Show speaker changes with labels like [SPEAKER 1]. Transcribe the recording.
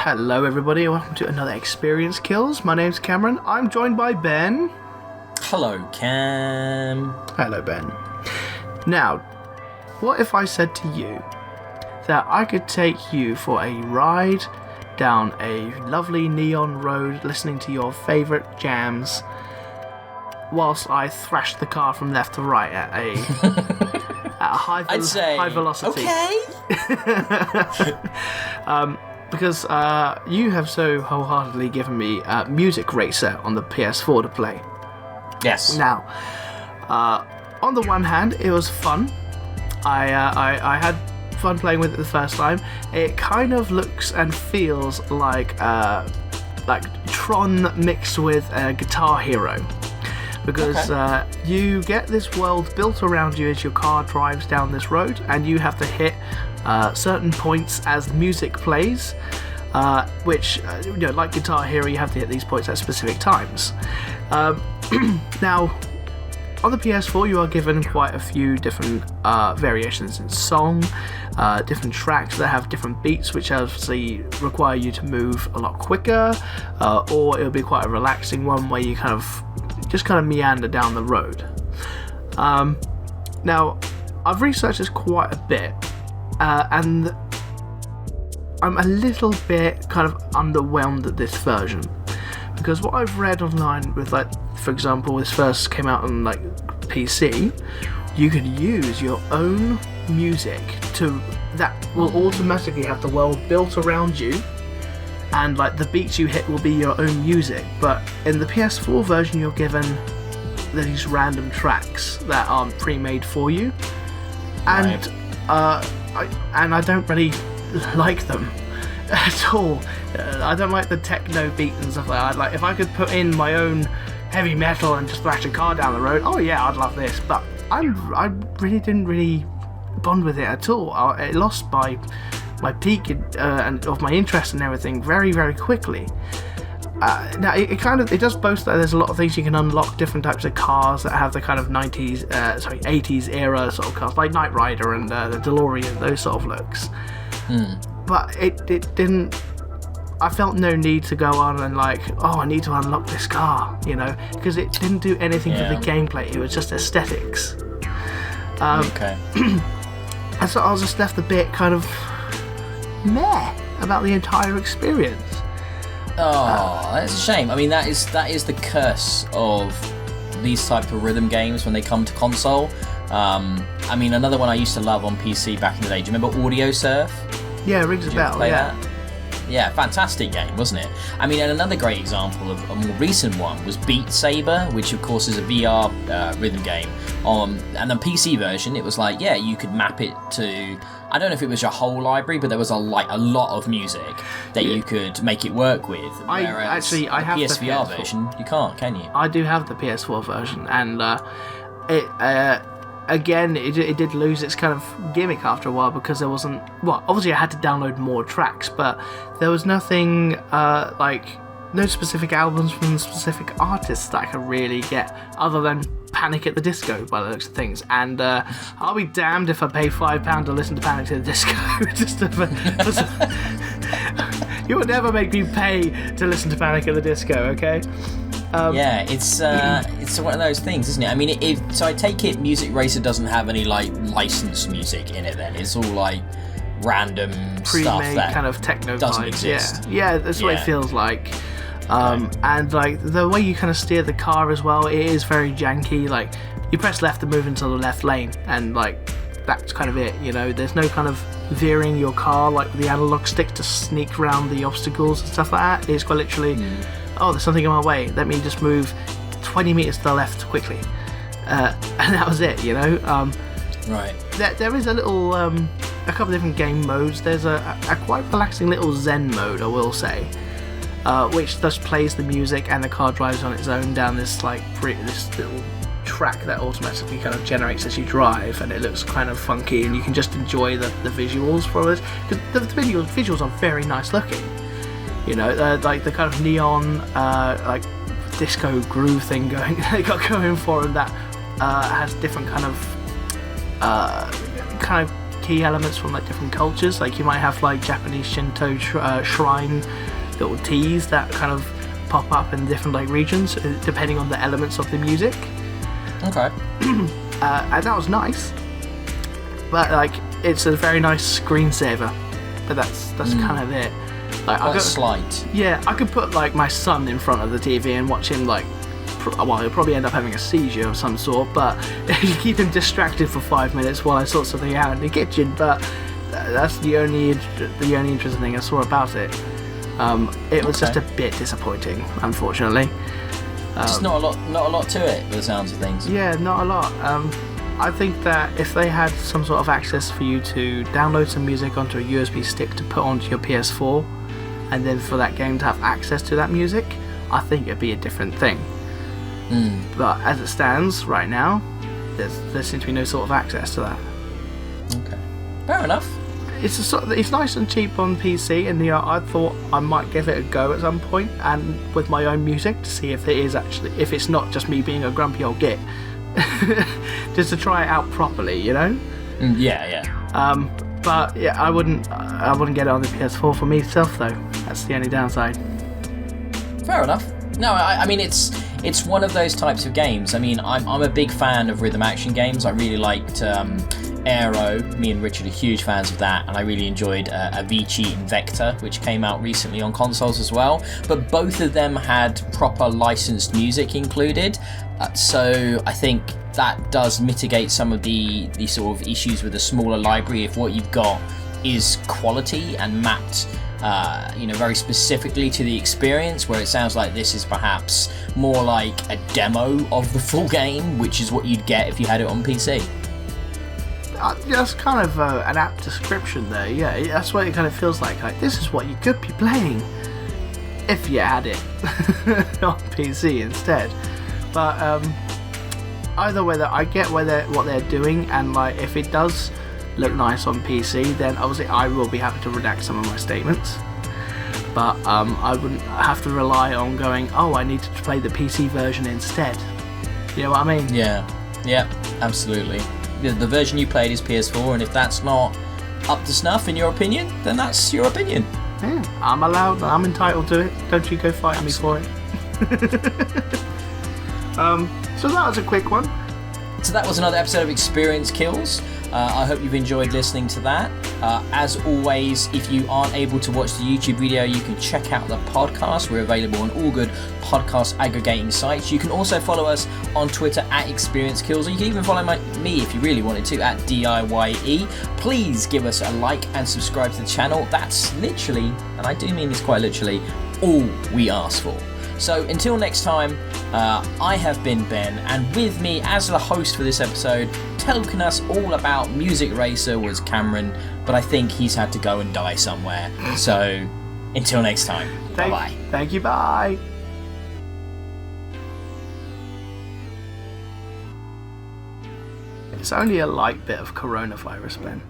[SPEAKER 1] Hello everybody and welcome to another Experience Kills. My name's Cameron. I'm joined by Ben.
[SPEAKER 2] Hello, Cam.
[SPEAKER 1] Hello, Ben. Now, what if I said to you that I could take you for a ride down a lovely neon road listening to your favourite jams whilst I thrash the car from left to right at a high velocity?
[SPEAKER 2] Okay.
[SPEAKER 1] Because you have so wholeheartedly given me Music Racer on the PS4 to play.
[SPEAKER 2] Yes.
[SPEAKER 1] Now, on the one hand, it was fun. I had fun playing with it the first time. It kind of looks and feels like Tron mixed with Guitar Hero. Because you get this world built around you as your car drives down this road, and you have to hit certain points as the music plays, which, like Guitar Hero, you have to hit these points at specific times. Now, on the PS4, you are given quite a few different variations in song, different tracks that have different beats, which obviously require you to move a lot quicker, or it'll be quite a relaxing one where you just meander down the road. Now, I've researched this quite a bit, and I'm a little bit kind of underwhelmed at this version, because what I've read online with, for example, this first came out on PC, you could use your own music that will automatically have the world built around you, and the beats you hit will be your own music. But in the PS4 version, you're given these random tracks that are pre-made for you, and I don't really like them at all. I don't like the techno beat and stuff like that. If I could put in my own heavy metal and just thrash a car down the road, oh yeah, I'd love this. But I really didn't bond with it at all. It lost my peak and of my interest and everything very, very quickly. Now it does boast that there's a lot of things you can unlock, different types of cars that have the kind of 80s era sort of cars, like Knight Rider and the DeLorean, those sort of looks. But it didn't. I felt no need to go on and I need to unlock this car, because it didn't do anything for the gameplay. It was just aesthetics.
[SPEAKER 2] Okay.
[SPEAKER 1] And so I was just left a bit kind of meh about the entire experience.
[SPEAKER 2] Oh, that's a shame. I mean, that is the curse of these type of rhythm games when they come to console. I mean, another one I used to love on PC back in the day. Do you remember Audio Surf?
[SPEAKER 1] Yeah, rings a bell. Yeah.
[SPEAKER 2] That? Yeah, fantastic game, wasn't it? I mean, and another great example of a more recent one was Beat Saber, which of course is a VR rhythm game. And the PC version, it was you could map it to, I don't know if it was your whole library, but there was a lot of music that you could make it work with.
[SPEAKER 1] I have
[SPEAKER 2] the PSVR version, you can't, can you?
[SPEAKER 1] I do have the PS4 version, and it did lose its kind of gimmick after a while, because there wasn't... Well, obviously I had to download more tracks, but there was nothing no specific albums from specific artists that I could really get, other than Panic at the Disco, by the looks of things. And I'll be damned if I pay £5 to listen to Panic at the Disco. You would never make me pay to listen to Panic at the Disco, okay?
[SPEAKER 2] It's one of those things, isn't it? I mean, so I take it Music Racer doesn't have any licensed music in it. Then it's all random stuff that
[SPEAKER 1] kind of techno
[SPEAKER 2] doesn't
[SPEAKER 1] vibes.
[SPEAKER 2] exist.
[SPEAKER 1] Yeah, that's what it feels like. And the way you kind of steer the car as well, it is very janky. You press left to move into the left lane, and that's kind of it. There's no kind of veering your car like the analog stick to sneak around the obstacles and stuff like that. It's quite literally. Oh, there's something in my way, let me just move 20 metres to the left quickly. And that was it,
[SPEAKER 2] Right.
[SPEAKER 1] There is a little, a couple of different game modes. There's a quite relaxing little zen mode, I will say, which just plays the music and the car drives on its own down this little track that automatically kind of generates as you drive, and it looks kind of funky, and you can just enjoy the visuals for it. Because the visuals are very nice looking. The kind of neon, disco groove thing they got going for them that has different kind of key elements from like different cultures. Like you might have like Japanese Shinto shrine little teas that kind of pop up in different like regions depending on the elements of the music.
[SPEAKER 2] Okay.
[SPEAKER 1] And that was nice, but like it's a very nice screensaver. But that's kind of it. Like
[SPEAKER 2] quite slight.
[SPEAKER 1] Yeah, I could put like my son in front of the TV and watch him like. Well, he'll probably end up having a seizure of some sort, but you keep him distracted for 5 minutes while I sort something out in the kitchen. But that's the only interesting thing I saw about it. It was just a bit disappointing, unfortunately.
[SPEAKER 2] Just not a lot to it, by the sounds of things.
[SPEAKER 1] Yeah, not a lot. I think that if they had some sort of access for you to download some music onto a USB stick to put onto your PS4, and then for that game to have access to that music, I think it'd be a different thing. But as it stands right now, there seems to be no sort of access to that. Okay,
[SPEAKER 2] fair enough.
[SPEAKER 1] It's nice and cheap on PC, and I thought I might give it a go at some point, and with my own music to see if it's not just me being a grumpy old git, just to try it out properly, you know?
[SPEAKER 2] Yeah.
[SPEAKER 1] But yeah, I wouldn't get it on the PS4 for myself though. That's the only downside.
[SPEAKER 2] Fair enough. No, I mean it's one of those types of games. I mean, I'm a big fan of rhythm action games. I really liked Aero. Me and Richard are huge fans of that, and I really enjoyed Avicii Invector, which came out recently on consoles as well. But both of them had proper licensed music included, so I think that does mitigate some of the sort of issues with a smaller library if what you've got is quality and mapped very specifically to the experience, where it sounds like this is perhaps more like a demo of the full game, which is what you'd get if you had it on PC.
[SPEAKER 1] That's kind of an apt description there, yeah. That's what it kind of feels like this is what you could be playing if you had it on PC instead. But either way, I get what they're doing, and like if it does look nice on PC, then obviously I will be happy to redact some of my statements. But I wouldn't have to rely on going, I need to play the PC version instead. You know what I mean?
[SPEAKER 2] Yeah, absolutely. The version you played is PS4, and if that's not up to snuff in your opinion, then that's your opinion.
[SPEAKER 1] Yeah, I'm entitled to it. Don't you go fighting me for it. So that was a quick one.
[SPEAKER 2] So that was another episode of Experience Kills. I hope you've enjoyed listening to that. As always, if you aren't able to watch the YouTube video, you can check out the podcast. We're available on all good podcast aggregating sites. You can also follow us on Twitter at Experience Kills, or you can even follow me if you really wanted to at DIYE. Please give us a like and subscribe to the channel. That's literally, and I do mean this quite literally, all we ask for. So until next time, I have been Ben, and with me as the host for this episode, telling us all about Music Racer was Cameron, but I think he's had to go and die somewhere. So until next time, bye-bye.
[SPEAKER 1] Thank you, bye. It's only a light bit of coronavirus, Ben.